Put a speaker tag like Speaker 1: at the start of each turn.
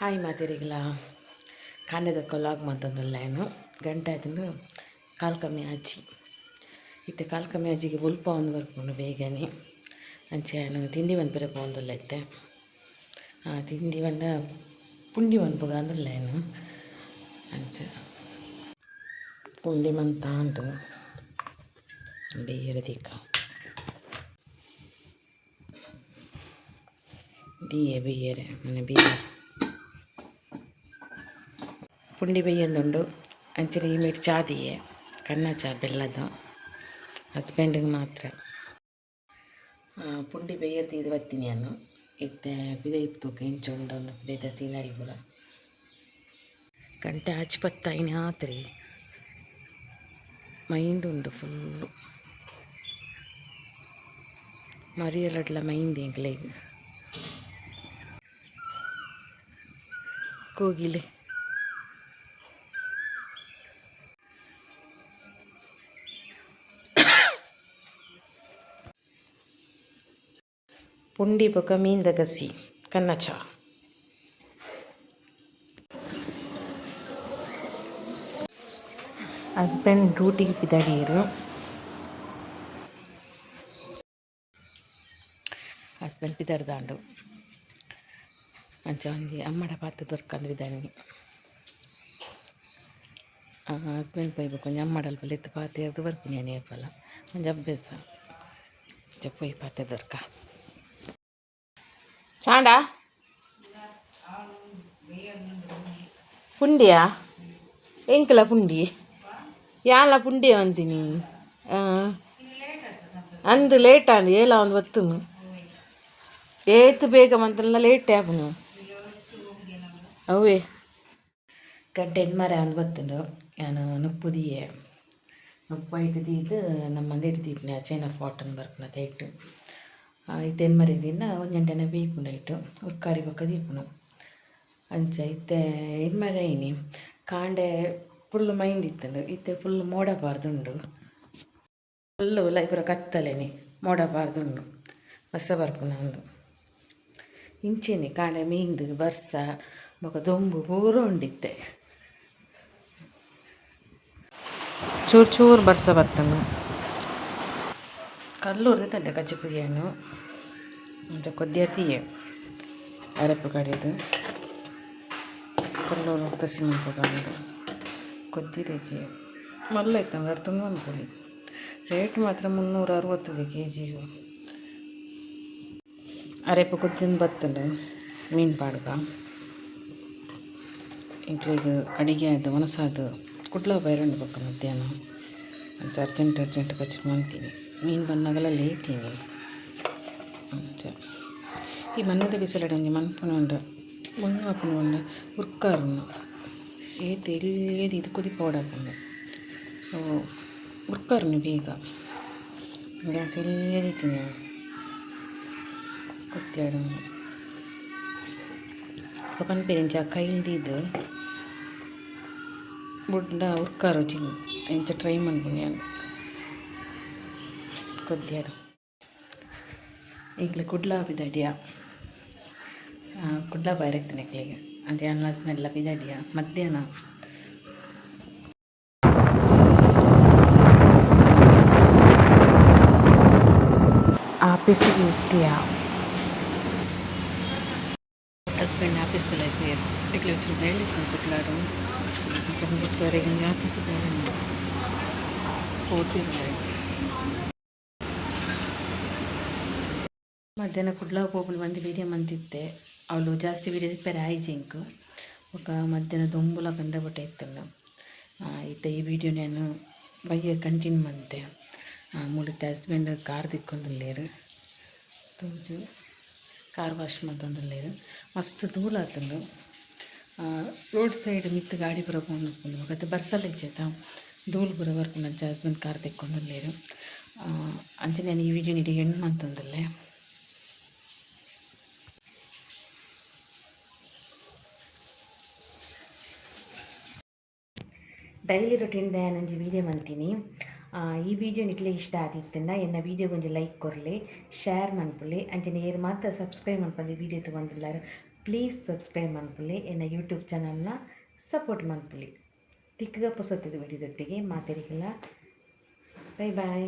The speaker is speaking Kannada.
Speaker 1: ಹಾಯ್ ಮಾತಿರಿಗಳ ಕಾಂಡದಕ್ಕ ಲಾಗ್ ಮಾತಂದಲ್ಲ ಏನು ಗಂಟೆ ಆಯ್ತು ಕಾಲು ಕಮ್ಮಿ ಆಚಿ ಇತ್ತೆ ಕಾಲು ಕಮ್ಮಿ ಆಚಿಗೆ ಉಲ್ಪ ಒಂದು ಬರ್ಕೊಂಡು ಬೇಗನೆ ಅಂಚೆ ನಾನು ತಿಂಡಿ ಮನ್ಪರೆ ಪೋಂದುಲ್ಲ ಇತ್ತೆ ತಿಂಡಿ ಬಂದ ಪುಂಡಿ ಮನ್ಪುಗ ಅಂದುಲ್ಲ ಏನು ಅಂಚೆ ಪುಂಡಿ ಮಂತ ಉಂಟು ಬೇರೆ ದಿಕ್ಕ ಬೇಯರೆ ಮನೆ ಬೇರೆ ಪುಂಡಿ ಬೇಯೊಂದುಂಡು ಅಂಚನೆ ಈ ಮೇಟ್ ಚಾದಿಯೆ ಕನ್ನ ಚಾ ಬೆಲ್ಲದ ಹಸ್ಬೆಂಡಿಗೆ ಮಾತ್ರ ಪುಂಡಿ ಬೇಯರ್ತೀದು ಬತ್ತೀನಿ ನಾನು ಇತ್ತೆ ಬಿದೆ ಇಪ್ಪು ಇಂಚುಂಡು ಬಿದೆ ಸೀನರಿ ಪೂರ ಗಂಟೆ ಹಚ್ಪತ್ತಾಯಿನ ಆತ್ರಿ ಮೈಂದುಂಡು ಫುಲ್ಲು ಮರಿಯಲಡ್ಲ ಮೈಂದಿ ಎಂಕ್ಲೆಗ್ ಕೋಗಿಲೆ ಪುಂಡಿ ಬೊಕ ಮೀನ್ದ ಗಸಿ ಕನ್ನ ಚಾ ಹಸ್ಬೆಂಡ್ ಡ್ಯೂಟಿಗೆ ಬಿದ್ದಾಡಿಯರು ಹಸ್ಬೆಂಡ್ ಪಿದರ್ದಾಂಡು ಅಂಚ ಒಂಜಿ ಅಮ್ಮಡ ಪಾತ್ರ ದೊರ್ಕಂದು ಬಿದ್ದಾನಿ ಹಸ್ಬೆಂಡ್ ಪೋಯ್ಬೇಕು ಒಂಜಿ ಅಮ್ಮಡಲ್ ಪಲ್ಲ ಎತ್ತು ಪಾತೆ ಅದು ಬರ್ಪುನಿ ಅನೇಪಲ್ಲ ಒಂಜಿ ಅಭ್ಯಾಸ ಪೊಯ್ ಪಾತೆ ದೊರ್ಕ ಚಾಂಡ ಪುಂಡಿಯಾ ಎಂಕಲ ಪುಂಡಿ ಯಾಲ ಪುಂಡಿ ಅಂತೀನಿ ಅಂದು ಲೇಟ್ ಆಂಡು ಏಲ ಒಂದು ಬತ್ತುನು ಏತು ಬೇಗ ಮಂತಲ್ಲ ಲೇಟ್ ಆಪುನು ಅವೇ ಗಡ್ಡೆ ಮರ ಅಂದು ಬತ್ತುಂಡು ನಾನು ನುಪ್ಪುದಿಯೇ ನುಪ್ಪು ಐಟು ತೀದು ನಮ್ಮ ಮಂದಿರ ದೀಪನೆ ಚೈನಾ ಫಾಟನ್ ಬರ್ಪುನ ತೈಟು ಇತ್ತೆ ಎನ್ಮರಿದಿಂದ ಒಂಜಂಟೆನ ಬೀಪುಂಡು ಐಟು ಉರ್ಕಾರಿ ಬೊಕ್ಕ ದೀಪುನು ಅಂಚ ಇತ್ತೆ ಎನ್ಮರ ಐನಿ ಕಾಂಡೆ ಫುಲ್ ಮೈಂದಿತ್ತಂಡು ಇತ್ತೆ ಫುಲ್ ಮೋಡ ಪಾರ್ದುಂಡು ಫುಲ್ಲು ಲೈಪುರ ಕತ್ತಲೆನಿ ಮೋಡ ಪಾರ್ದುಂಡು ವರ್ಷ ಬರ್ಪುನ ಅಂದು ಇಂಚೆನಿ ಕಾಂಡೆ ಮೀಂದು ಬರ್ಸ ಬೊಕ ದೊಂಬು ಪೂರ ಉಂಡಿತ್ತೆ ಚೂರು ಚೂರು ಬರ್ಸ ಬತ್ತನು ಕಲ್ಲು ಉರ್ದಿತ್ತಂಡೆ ಕಚ್ಚಿಪುಯ್ಯನು ಅಂಚ ಕೊದ್ದಿಯತಿಯೇ ಅರೆಪ್ಪು ಕಡೆದು ಕಲ್ಲೂರು ಕಸಿ ಮನ್ಪುಗಂದು ಕೊದ್ದಿರೇಜಿ ಮಲ್ಲ ಇತ್ತು ಎರಡು ತುಂಬ ಅನ್ಕೊಳ್ಳಿ ರೇಟ್ ಮಾತ್ರ 360 ಕೆಜಿಗೂ ಅರೆಪ್ಪು ಕೊದ್ದಿಂದ ಬತ್ತುಂಡು ಮೀನು ಪಾಡ್ಗ ಇಂಕ್ಲಿಗೆ ಅಡಿಗೆ ಆಯ್ತು ಮನಸ್ಸಾದ ಕುಡ್ಲ ಬೈರಂಡು ಬಕ್ಕ ಮಧ್ಯಾಹ್ನ ಅಂಚ ಅರ್ಜೆಂಟ್ ಕಚ್ಚಿ ಮಾಡ್ತೀನಿ ಮೀನು ಬಂದಾಗಲ ಲೇತೀನಿ ಅಂಚ ಈ ಮಣ್ಣದ ಬಿಸಿಲಡೆ ಒಂಜಿ ಮನ್ಪುನಂಡು ಮುನ್ನಾಪುನ ಒಂಡೆ ಉರ್ಕಾರುನು ಏತು ಎಲ್ಲಿಯದು ಇದು ಕುದಿ ಪೋಡಾಪುಂಡು ಉರ್ಕಾರುನು ಬೇಗ ಗ್ಯಾಸ್ ಎಲ್ಲಿಯದಿತ್ತೀನಿ ಕೊತ್ತಾಡು ಪನ್ಪೇರಿಂಚ ಕೈಲ್ದಿದ್ದು ಬುಡ್ಡ ಉರ್ಕಾರು ಚಿನ್ನ ಇಂಚ ಟ್ರೈ ಮನ್ಪುನಿ ನಾನು ಕೊದ್ದಾಡು ಈಗಲೇ ಕುಡ್ಲ ಬಿದ್ದಾಡಿಯ ಕುಡ್ಲ ಬೈರಕ್ತೀನಿ ಎಕ್ಲಿಗೆ ಅಂಚೆ ಅನ್ಲಸ್ನೆಲ್ಲ ಬಿದ್ದಾಡಿಯ ಮಧ್ಯಾಹ್ನ ಆಫೀಸಿಗೆ ಇರ್ತೀಯ ಹಸ್ಬೆಂಡ್ ಆಫೀಸ್ದಲ್ಲ ಇರ್ತೀಯರು ಎಕ್ಲಿ ಒಂಚೂರು ಬೆಳಿಗ್ಗೆ ಕುಡ್ಲಾಡು ಜಂಬತ್ತವರೆಗೆ ಆಫೀಸಿಗೆ ಹೋಗ್ತಿರ್ತಾರೆ ಮಧ್ಯಾಹ್ನ ಕುಡ್ಲ ಹೋಗ್ಬಿಟ್ಟು ಮಂದಿ ವೀಡಿಯೋ ಮಂತಿದ್ದೆ ಅವಳು ಜಾಸ್ತಿ ವೀಡಿಯೋ ತಿಪ್ಪರೆ ಐಜಿಂಕ್ ఒక ಮಧ್ಯಾಹ್ನ ದೊಂಬುಲ ಕಂಡ ಬಟ್ಟೆ ಇತ್ತಲ್ಲ ಇತ್ತ ಈ ವಿಡಿಯೋ ನಾನು ಬೈಯ ಕಂಟಿನ್ಯೂ ಮಂತೆ ಮುಡಿತ ಹಸ್ಬೆಂಡ್ ಕಾರ್ ದಿಕ್ಕೊಂದುಲ್ಲೇರು ತೂಜು ಕಾರ್ ವಾಶ್ ಮಂತೊಂದುಲ್ಲೇರು ಮಸ್ತ್ ಧೂಳು ಆತಂಡು ರೋಡ್ ಸೈಡ್ ಮಿತ್ತು ಗಾಡಿ ಪೂರ ಪೋಂಡು ಮತ್ತೆ ಬರ್ಸಲ್ ಇಜ್ಜೆತ ಧೂಳು ಪೂರ ಬರ್ಪುಂಡು ಅಂಚ ಹಸ್ಬೆಂಡ್ ಕಾರ್ ದಿಕ್ಕೊಂದುಲ್ಲೇರು ಅಂಚೆ ನಾನು ಈ ವಿಡಿಯೋ ನೀಡಿ ಹೆಣ್ಣು ಮಂತೊಂದುಲ್ಲೆ ಡೈಲಿ ರೊಟೀನ್ ನಂಜಿ ವೀಡಿಯೋ ಮಂತೀನಿ ಈ ವಿಡಿಯೋ ನಿಟ್ಲೆ ಇಷ್ಟ ಆದಿತ್ತಂಡ ಎನ್ನ ವಿಡಿಯೋಗೊಂಜಿ ಲೈಕ್ ಕೊರ್ಲೆ ಶೇರ್ ಮನ್ಪುಲೆ ಅಂಚನೆ ಏರು ಮಾತ್ರ ಸಬ್ಸ್ಕ್ರೈಬ್ ಮನ್ಪಂದು ವಿಡಿಯೋ ತಗೊಂಡಿಲ್ಲಾರು ಪ್ಲೀಸ್ ಸಬ್ಸ್ಕ್ರೈಬ್ ಮಾಡ್ಕೊಳ್ಳಿ ಎನ್ನ ಯೂಟ್ಯೂಬ್ ಚಾನಲ್ನ ಸಪೋರ್ಟ್ ಮಾಡ್ಕೊಳ್ಳಿ. ತಿಕ್ಕಗ ಪೊಸತ್ತಿದ ವಿಡಿಯೋದೊಟ್ಟಿಗೆ ಮಾತಾಡಿಲ್ಲ. ಬೈ ಬಾಯ್.